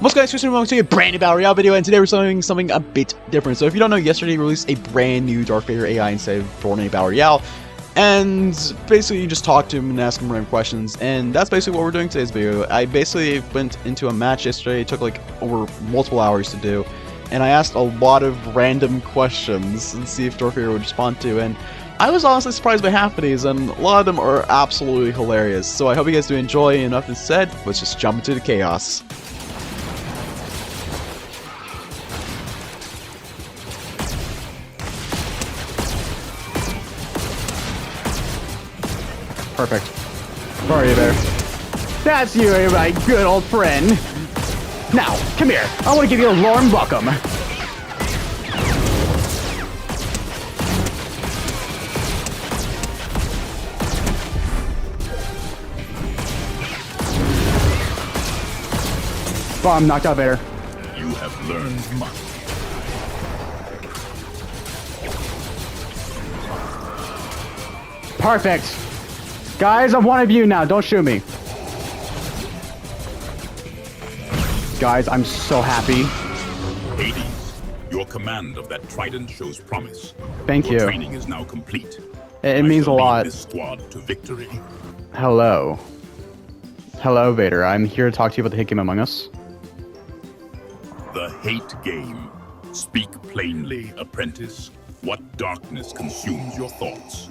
What's going on, welcome to a brand new Battle Royale video, and today we're doing something a bit different. So if you don't know, yesterday we released a brand new Darth Vader AI inside of Fortnite Battle Royale, and basically you just talk to him and ask him random questions, and that's basically what we're doing today's video. I basically went into a match yesterday. It took like over multiple hours to do, and I asked a lot of random questions and see if Darth Vader would respond to, and I was honestly surprised by half of these, and a lot of them are absolutely hilarious. So I hope you guys do enjoy, and enough is said, let's just jump into the chaos. Perfect. Where are you there? That's you, my good old friend. Now, come here. I want to give you a warm welcome. Bomb knocked out Vader. You have learned much. Perfect. Guys, I'm one of you now. Don't shoot me. Guys, I'm so happy. Hades, your command of that trident shows promise. Thank Your you. training is now complete. It means a I shall lead lot. this squad to victory. Hello. Hello, Vader. I'm here to talk to you about the hit game Among Us. The hate game. Speak plainly, apprentice. What darkness consumes your thoughts?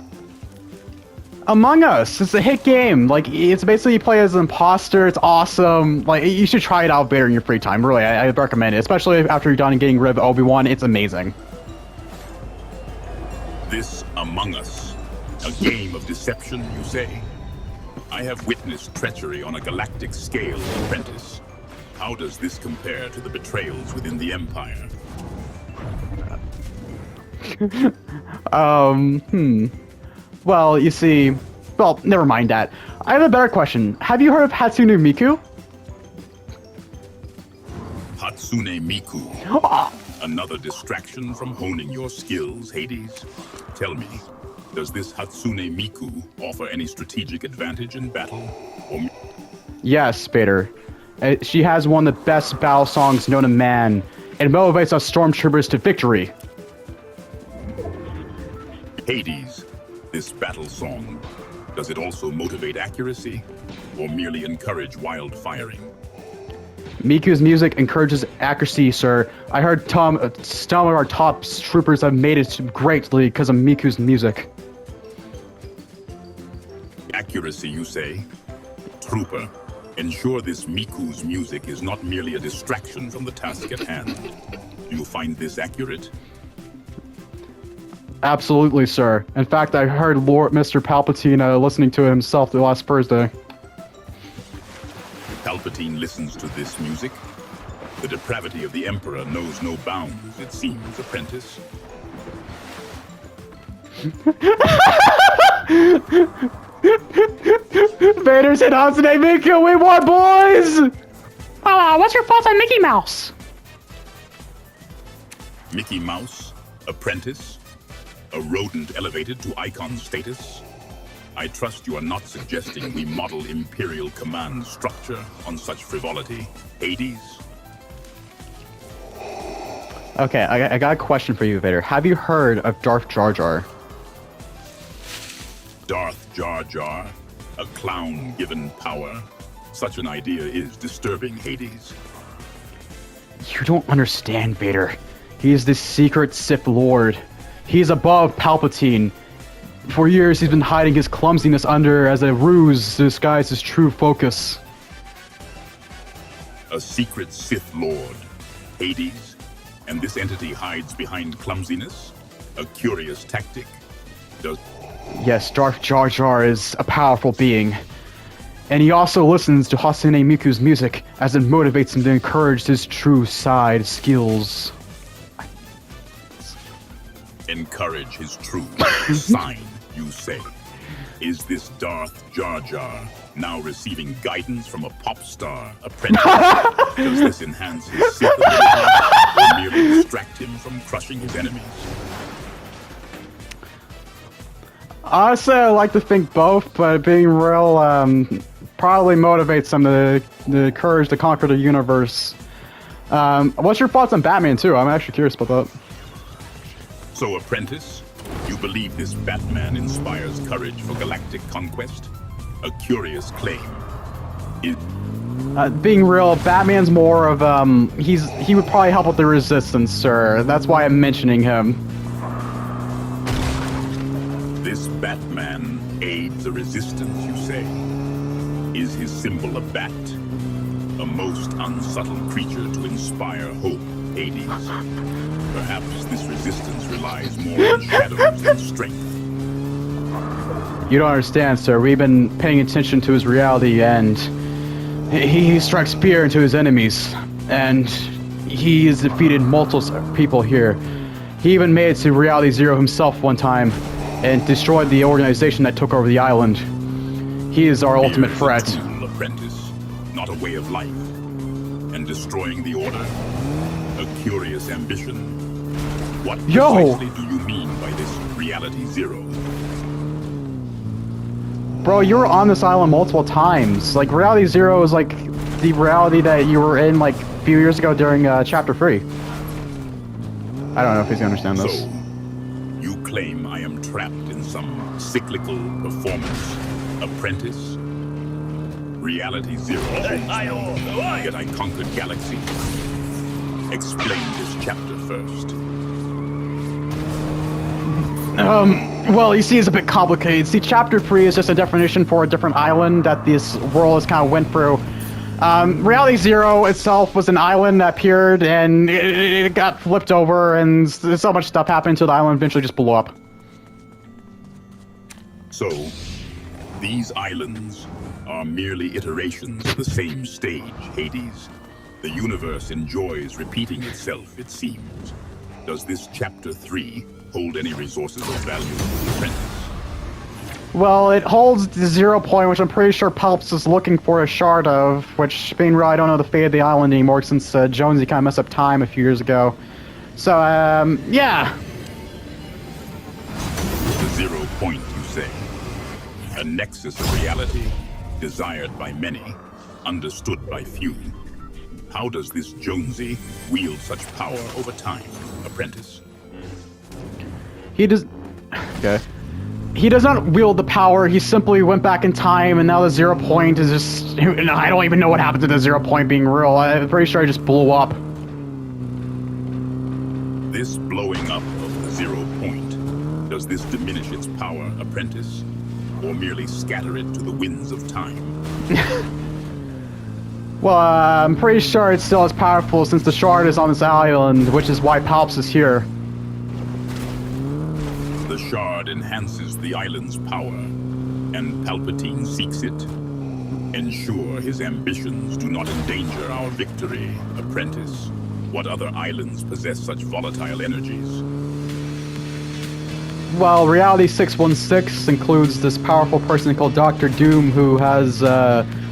Among Us, it's a hit game. Like, it's basically you play as an imposter. It's awesome. Like, you should try it out, Vader, in your free time. Really, I recommend it, especially after you're done getting rid of Obi-Wan. It's amazing. This Among Us, a game of deception, you say? I have witnessed treachery on a galactic scale, apprentice. How does this compare to the betrayals within the Empire? Well, you see... Well, never mind that. I have a better question. Have you heard of Hatsune Miku? Hatsune Miku. Another distraction from honing your skills, Hades. Tell me, does this Hatsune Miku offer any strategic advantage in battle? Or... Yes, Vader. She has one of the best battle songs known to man. It motivates us stormtroopers to victory. Hades, this battle song, does it also motivate accuracy, or merely encourage wild firing? Miku's music encourages accuracy, sir. I heard some of our top troopers have made it greatly because of Miku's music. Accuracy, you say? Trooper, ensure this Miku's music is not merely a distraction from the task at hand. Do you find this accurate? Absolutely, sir. In fact, I heard Lord Mr. Palpatine listening to it himself the last Thursday. Palpatine listens to this music? The depravity of the Emperor knows no bounds, it seems, apprentice. Vader said Hatsune Miku, we won, boys! Oh, what's your thoughts on Mickey Mouse? Mickey Mouse, apprentice? A rodent elevated to icon status? I trust you are not suggesting we model Imperial command structure on such frivolity, Hades? Okay, I got a question for you, Vader. Have you heard of Darth Jar Jar? Darth Jar Jar? A clown given power? Such an idea is disturbing, Hades. You don't understand, Vader. He is the secret Sith Lord. He's above Palpatine. For years, he's been hiding his clumsiness under as a ruse to disguise his true focus. A secret Sith Lord, Hades? And this entity hides behind clumsiness? A curious tactic? Yes, Darth Jar Jar is a powerful being. And he also listens to Hatsune Miku's music as it motivates him to encourage his true side skills. Encourage his true sign, you say. Is this Darth Jar Jar now receiving guidance from a pop star apprentice? Does this enhance his Sith ability or merely distract him from crushing his enemies? Honestly, I like to think both, but being real, probably motivates them to the courage to conquer the universe. What's your thoughts on Batman too? I'm actually curious about that. So, Apprentice, you believe this Batman inspires courage for galactic conquest? A curious claim. Being real, Batman's more of he would probably help with the Resistance, sir. That's why I'm mentioning him. This Batman aids the Resistance, you say? Is his symbol a bat? A most unsubtle creature to inspire hope, Hades. Perhaps this Resistance relies more on shadows than strength. You don't understand, sir. We've been paying attention to his reality, and he strikes fear into his enemies. And he has defeated multiple people here. He even made it to Reality Zero himself one time and destroyed the organization that took over the island. He is our ultimate threat. Tool, Apprentice, not a way of life. And destroying the Order, a curious ambition. What precisely do you mean by this Reality Zero? Bro, you were on this island multiple times. Like, Reality Zero is like the reality that you were in like a few years ago during Chapter 3. I don't know if he's gonna understand this. So, you claim I am trapped in some cyclical performance. Apprentice? Reality Zero. Yet I conquered galaxies. Explain this chapter first. Well, you see, it's a bit complicated. See, Chapter 3 is just a definition for a different island that this world has kind of went through. Reality Zero itself was an island that appeared, and it got flipped over, and so much stuff happened to the island eventually just blew up. So, these islands are merely iterations of the same stage, Hades. The universe enjoys repeating itself, it seems. Does this Chapter 3 hold any resources of value to the Apprentice? Well, it holds the 0 point, which I'm pretty sure Palps is looking for a shard of, which, being real, I don't know the fate of the island anymore since Jonesy kind of messed up time a few years ago. So, yeah. The 0 point, you say? A nexus of reality, desired by many, understood by few. How does this Jonesy wield such power over time, Apprentice? He does... Okay. He does not wield the power, he simply went back in time, and now the 0 point is just... I don't even know what happened to the 0 point being real. I'm pretty sure it just blew up. This blowing up of the 0 point, does this diminish its power, Apprentice? Or merely scatter it to the winds of time? Well, I'm pretty sure it's still as powerful since the shard is on this island, which is why Palps is here. The shard enhances the island's power, and Palpatine seeks it. Ensure his ambitions do not endanger our victory, Apprentice. What other islands possess such volatile energies? Well, Reality 616 includes this powerful person called Dr. Doom who has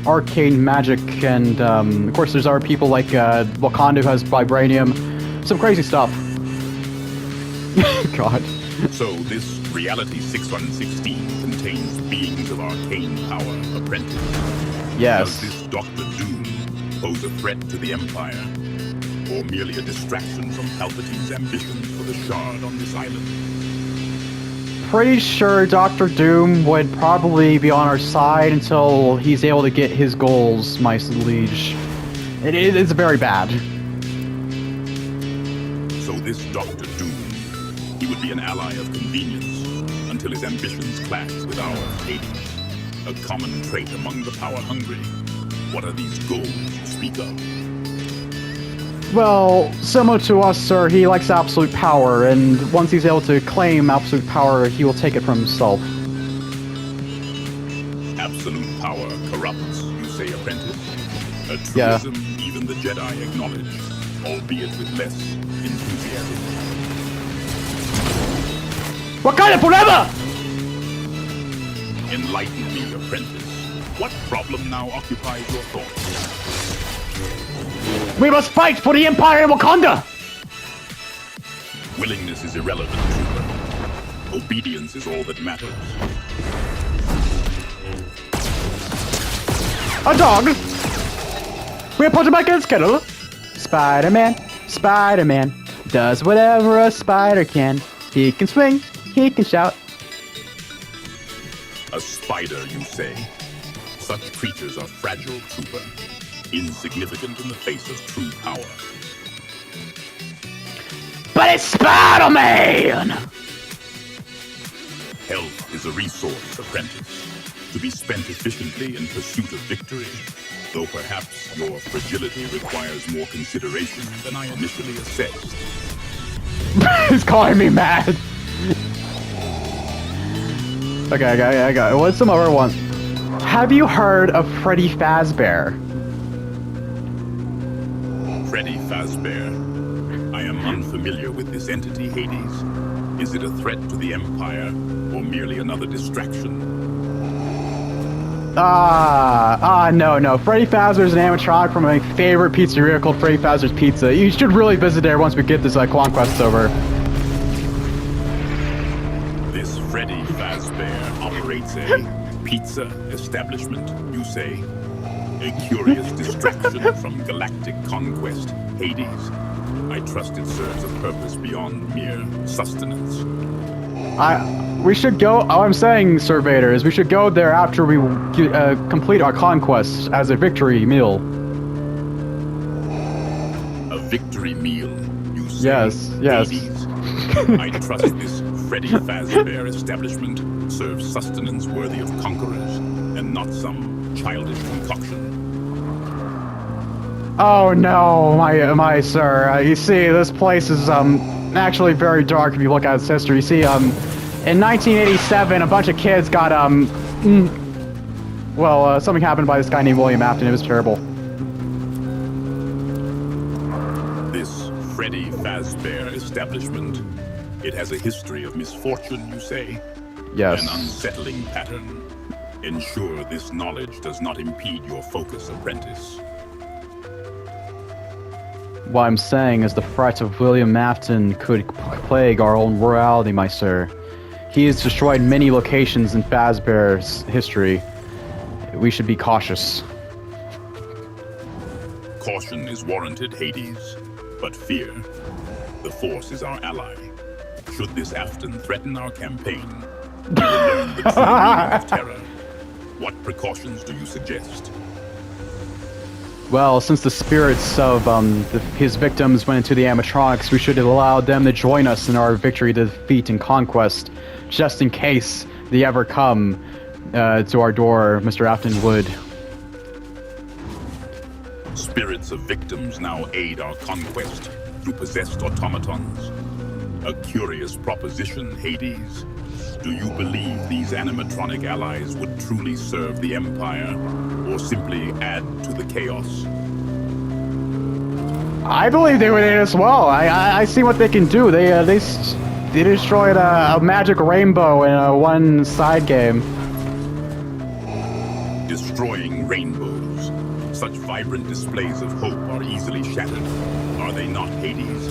arcane magic, and of course there's other people like Wakanda who has vibranium. Some crazy stuff. God. So this Reality 616 contains beings of arcane power, Apprentice. Yes. Does this Dr. Doom pose a threat to the Empire? Or merely a distraction from Palpatine's ambitions for the shard on this island? Pretty sure Dr. Doom would probably be on our side until he's able to get his goals, my liege. It's very bad. So this Dr. Doom, he would be an ally of convenience until his ambitions clash with ours, Hades. A common trait among the power-hungry. What are these goals you speak of? Well, similar to us, sir, he likes absolute power, and once he's able to claim absolute power, he will take it from himself. Absolute power corrupts, you say, Apprentice? A truism even the Jedi acknowledge, albeit with less enthusiasm. Wakanda forever! Enlighten me, Apprentice. What problem now occupies your thoughts? We must fight for the Empire in Wakanda! Willingness is irrelevant, Trooper. Obedience is all that matters. A dog! We are put him back in his kennel. Spider-Man, Spider-Man, does whatever a spider can. He can swing, he can shout. A spider, you say? Such creatures are fragile, trooper. Insignificant in the face of true power. But it's Spider-Man! Health is a resource, apprentice, to be spent efficiently in pursuit of victory, though perhaps your fragility requires more consideration than I initially assessed. He's calling me mad. Okay, I got it. What's some other one? Have you heard of Freddy Fazbear? Freddy Fazbear. I am unfamiliar with this entity, Hades. Is it a threat to the Empire, or merely another distraction? No. Freddy Fazbear is an animatronic from my favorite pizzeria called Freddy Fazbear's Pizza. You should really visit there once we get this conquest over. This Freddy Fazbear operates a pizza establishment, you say? A curious distraction from galactic conquest, Hades. I trust it serves a purpose beyond mere sustenance. We should go. All I'm saying, Sir Vader, is we should go there after we complete our conquest as a victory meal. A victory meal, you say? Yes. Hades. I trust this Freddy Fazbear establishment serves sustenance worthy of conquerors, and not some childish concoction. Oh no, my sir. You see, this place is actually very dark if you look at its history. You see, in 1987, a bunch of kids got something happened by this guy named William Afton. It was terrible. This Freddy Fazbear establishment, it has a history of misfortune, you say? Yes. An unsettling pattern. Ensure this knowledge does not impede your focus, apprentice. What I'm saying is the threat of William Afton could plague our own royalty, my sir. He has destroyed many locations in Fazbear's history. We should be cautious. Caution is warranted, Hades, but fear. The Force is our ally. Should this Afton threaten our campaign, we will learn the true meaning of terror. What precautions do you suggest? Well, since the spirits of his victims went into the animatronics, we should allow them to join us in our victory, defeat, and conquest, just in case they ever come to our door, Mr. Afton would. Spirits of victims now aid our conquest through possessed automatons. A curious proposition, Hades. Do you believe these animatronic allies would truly serve the Empire, or simply add to the chaos? I believe they would aid as well. I see what they can do. They destroyed a magic rainbow in one side game. Destroying rainbows. Such vibrant displays of hope are easily shattered. Are they not, Hades?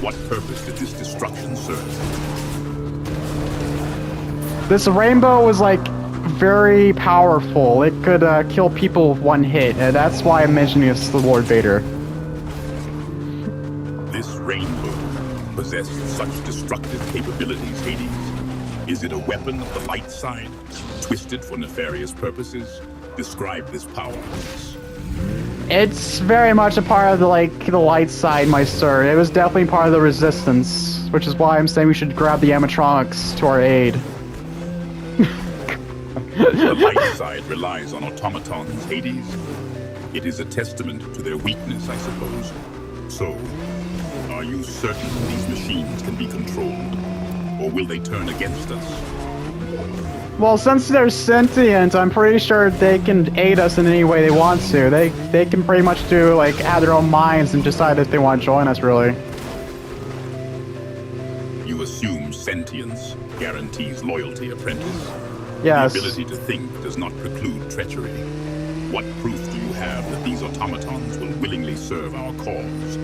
What purpose did this destruction serve? This rainbow was like very powerful. It could kill people with one hit, and that's why I'm mentioning it's the Lord Vader. This rainbow possessed such destructive capabilities, Hades. Is it a weapon of the light side, twisted for nefarious purposes? Describe this power. It's very much a part of the light side, my sir. It was definitely part of the resistance, which is why I'm saying we should grab the animatronics to our aid. The light side relies on automatons, Hades. It is a testament to their weakness, I suppose. So, are you certain these machines can be controlled? Or will they turn against us? Well, since they're sentient, I'm pretty sure they can aid us in any way they want to. They can pretty much do, have their own minds and decide if they want to join us, really. You assume sentience guarantees loyalty, apprentice? Yes. The ability to think does not preclude treachery. What proof do you have that these automatons will willingly serve our cause,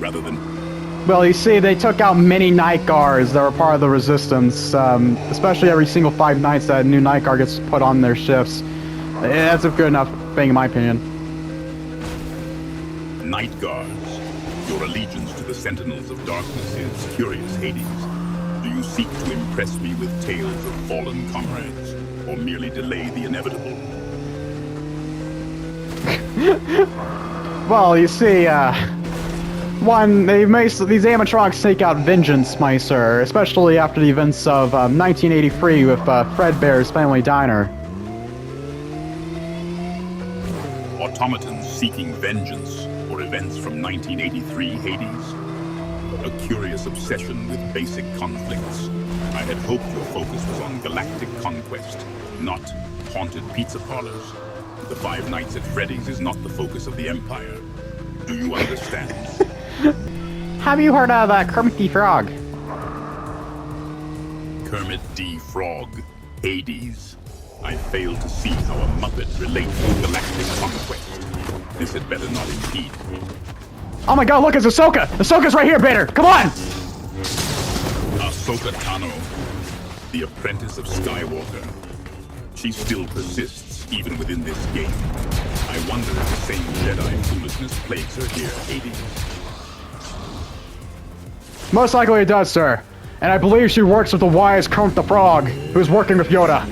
rather than... Well, you see, they took out many night guards that were part of the resistance, especially every single 5 nights that a new night guard gets put on their shifts. That's a good enough thing, in my opinion. Night guards. Your allegiance to the Sentinels of Darkness is curious, Hades. Do you seek to impress me with tales of fallen comrades, or merely delay the inevitable? Well, you see, one, these animatronics take out vengeance, my sir, especially after the events of 1983 with Fredbear's Family Diner. Automatons seeking vengeance, or events from 1983, Hades? A curious obsession with basic conflicts. I had hoped your focus was on galactic conquest, not haunted pizza parlors. The Five Nights at Freddy's is not the focus of the Empire. Do you understand? Have you heard of Kermit the Frog? Kermit D. Frog, Hades. I fail to see how a Muppet relates to galactic conquest. This had better not impede. Oh my god, look, it's Ashoka! Ahsoka's right here, Vader! Come on! Ahsoka Tano, the apprentice of Skywalker. She still persists, even within this game. I wonder if the same Jedi foolishness plagues her here, Hades. Most likely it does, sir. And I believe she works with the wise Kermit the Frog, who's working with Yoda.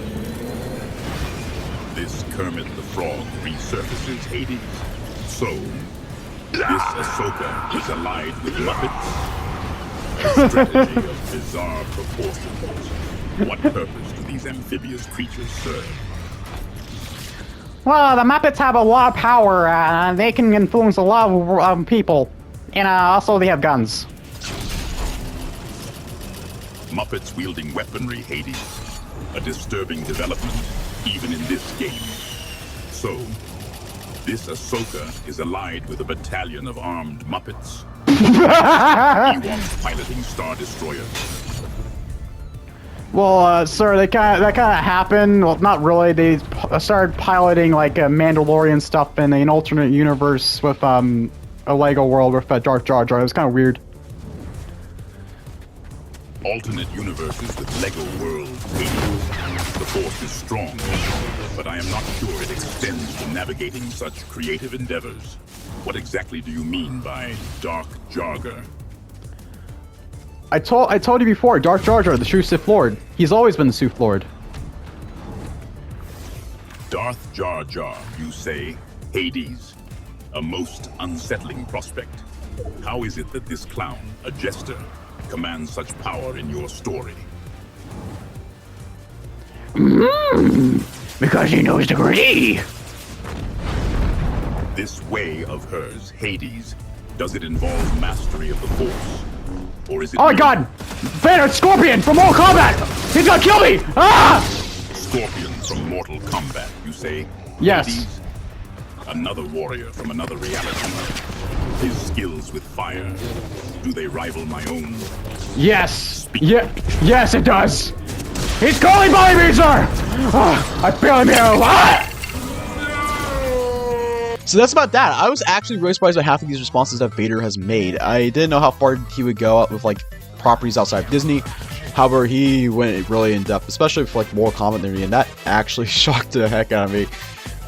This Kermit the Frog resurfaces, Hades. So, this Ashoka is allied with Muppets? A strategy of bizarre proportions. What purpose do these amphibious creatures serve? Well, the Muppets have a lot of power. They can influence a lot of people. And also they have guns. Muppets wielding weaponry, Hades. A disturbing development, even in this game. So, this Ahsoka is allied with a battalion of armed Muppets. Ewoks piloting Star Destroyers. Well, sir, that kind of happened. Well, not really. They started piloting like Mandalorian stuff in an alternate universe with a Lego world with Darth Jar Jar. It was kind of weird. Alternate universes with Lego worlds, Hades. The Force is strong, but I am not sure it extends to navigating such creative endeavors. What exactly do you mean by dark jargon? I told you before, Darth Jar Jar, the true Sith Lord. He's always been the Sith Lord. Darth Jar Jar, you say? Hades? A most unsettling prospect. How is it that this clown, a jester, commands such power in your story? Because he knows the gritty. This way of hers, Hades, does it involve mastery of the Force? Or is it... Oh my god! Vader, Scorpion from Mortal Kombat! He's gonna kill me! Ah! Scorpion from Mortal Kombat, you say? Yes. Hades? Another warrior from another reality. His skills with fire, do they rival my own? Yes! Yes, it does! He's calling by me, sir! I feel him here! So that's about that. I was actually really surprised by half of these responses that Vader has made. I didn't know how far he would go out with like properties outside of Disney. However, he went really in depth, especially for like Mortal Kombat and that actually shocked the heck out of me.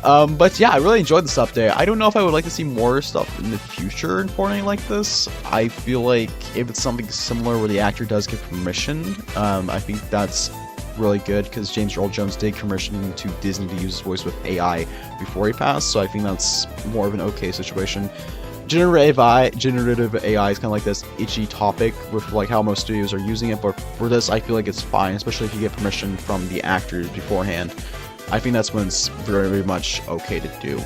But yeah, I really enjoyed this update. I don't know if I would like to see more stuff in the future in Fortnite like this. I feel like if it's something similar where the actor does get permission, I think that's really good because James Earl Jones did commission to Disney to use his voice with AI before he passed, so I think that's more of an okay situation. Generative AI is kind of like this itchy topic with like how most studios are using it, but for this I feel like it's fine, especially if you get permission from the actors beforehand. I think that's when it's very, very much okay to do.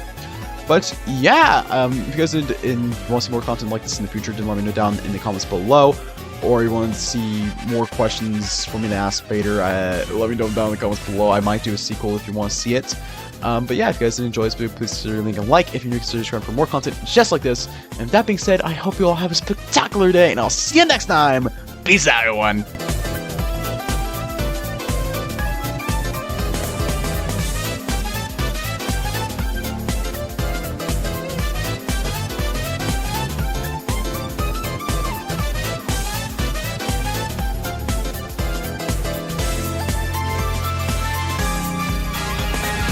But yeah, if you guys want to see more content like this in the future, then let me know down in the comments below. Or you want to see more questions for me to ask Vader, let me know down in the comments below. I might do a sequel if you want to see it. But yeah, if you guys did enjoy this video, please consider leaving a like. If you're new, consider subscribing for more content just like this. And that being said, I hope you all have a spectacular day, and I'll see you next time. Peace out, everyone.